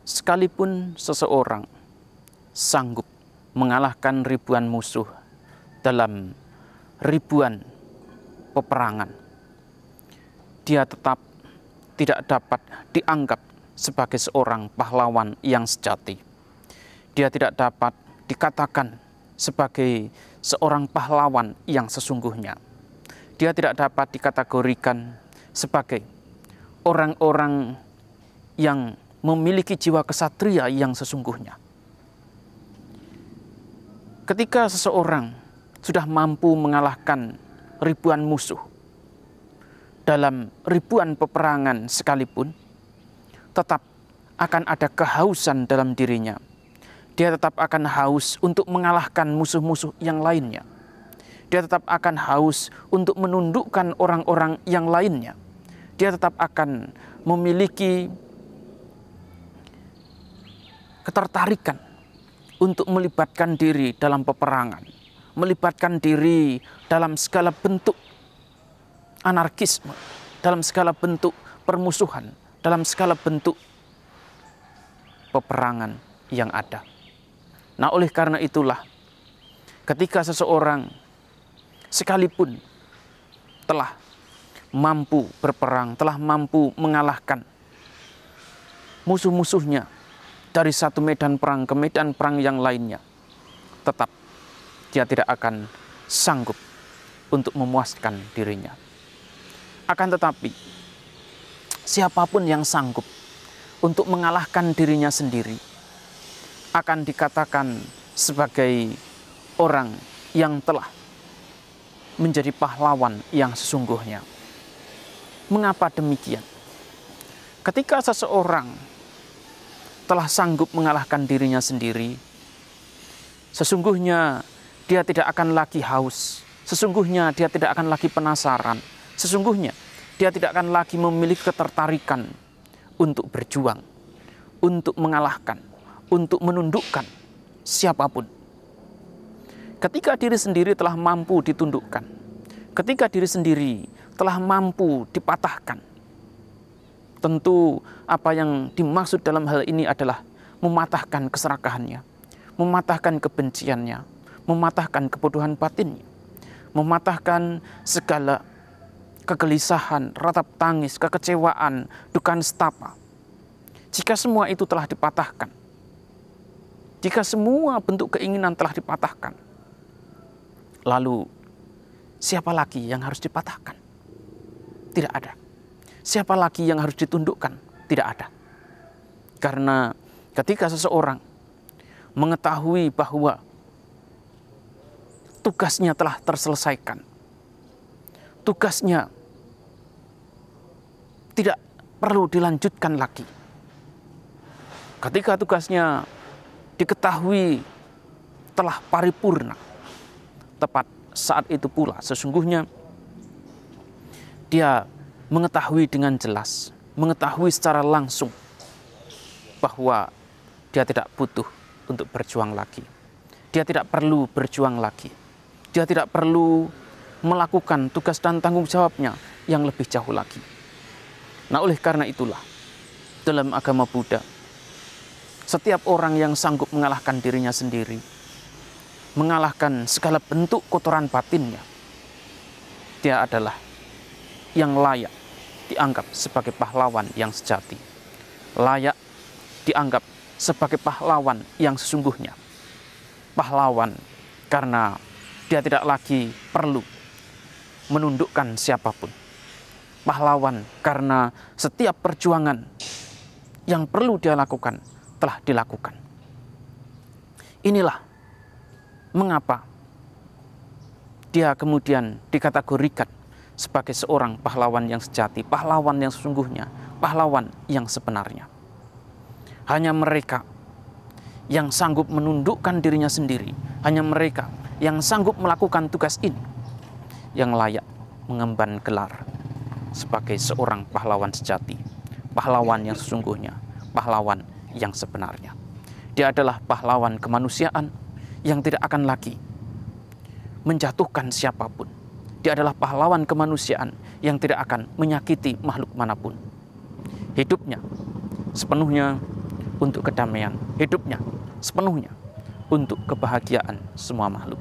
Sekalipun seseorang sanggup mengalahkan ribuan musuh dalam ribuan peperangan, dia tetap tidak dapat dianggap sebagai seorang pahlawan yang sejati. Dia tidak dapat dikatakan sebagai seorang pahlawan yang sesungguhnya. Dia tidak dapat dikategorikan sebagai orang-orang yang memiliki jiwa kesatria yang sesungguhnya. Ketika seseorang sudah mampu mengalahkan ribuan musuh dalam ribuan peperangan sekalipun, tetap akan ada kehausan dalam dirinya. Dia tetap akan haus untuk mengalahkan musuh-musuh yang lainnya. Dia tetap akan haus untuk menundukkan orang-orang yang lainnya. Dia tetap akan memiliki ketertarikan untuk melibatkan diri dalam peperangan, melibatkan diri dalam segala bentuk anarkisme, dalam segala bentuk permusuhan, dalam segala bentuk peperangan yang ada. Nah, oleh karena itulah, ketika seseorang sekalipun telah mampu berperang, telah mampu mengalahkan musuh-musuhnya dari satu medan perang ke medan perang yang lainnya, tetap dia tidak akan sanggup untuk memuaskan dirinya. Akan tetapi, siapapun yang sanggup untuk mengalahkan dirinya sendiri akan dikatakan sebagai orang yang telah menjadi pahlawan yang sesungguhnya. Mengapa demikian? Ketika seseorang telah sanggup mengalahkan dirinya sendiri, sesungguhnya dia tidak akan lagi haus, sesungguhnya dia tidak akan lagi penasaran, sesungguhnya dia tidak akan lagi memiliki ketertarikan untuk berjuang, untuk mengalahkan, untuk menundukkan siapapun. Ketika diri sendiri telah mampu ditundukkan, ketika diri sendiri telah mampu dipatahkan, tentu apa yang dimaksud dalam hal ini adalah mematahkan keserakahannya, mematahkan kebenciannya, mematahkan kebodohan batinnya, mematahkan segala kegelisahan, ratap tangis, kekecewaan, duka nestapa. Jika semua itu telah dipatahkan, jika semua bentuk keinginan telah dipatahkan, lalu siapa lagi yang harus dipatahkan? Tidak ada. Siapa lagi yang harus ditundukkan? Tidak ada. Karena ketika seseorang mengetahui bahwa tugasnya telah terselesaikan, tugasnya tidak perlu dilanjutkan lagi. Ketika tugasnya diketahui telah paripurna, tepat saat itu pula sesungguhnya dia mengetahui dengan jelas, mengetahui secara langsung bahwa dia tidak butuh untuk berjuang lagi. Dia tidak perlu berjuang lagi. Dia tidak perlu melakukan tugas dan tanggung jawabnya yang lebih jauh lagi. Nah, oleh karena itulah, dalam agama Buddha, setiap orang yang sanggup mengalahkan dirinya sendiri, mengalahkan segala bentuk kotoran batinnya, dia adalah yang layak dianggap sebagai pahlawan yang sejati, layak dianggap sebagai pahlawan yang sesungguhnya. Pahlawan karena dia tidak lagi perlu menundukkan siapapun. Pahlawan karena setiap perjuangan yang perlu dia lakukan telah dilakukan. Inilah mengapa dia kemudian dikategorikan sebagai seorang pahlawan yang sejati, pahlawan yang sesungguhnya, pahlawan yang sebenarnya. Hanya mereka yang sanggup menundukkan dirinya sendiri, hanya mereka yang sanggup melakukan tugas ini yang layak mengemban gelar sebagai seorang pahlawan sejati, pahlawan yang sesungguhnya, pahlawan yang sebenarnya. Dia adalah pahlawan kemanusiaan yang tidak akan lagi menjatuhkan siapapun. Dia adalah pahlawan kemanusiaan yang tidak akan menyakiti makhluk manapun. Hidupnya sepenuhnya untuk kedamaian, hidupnya sepenuhnya untuk kebahagiaan semua makhluk.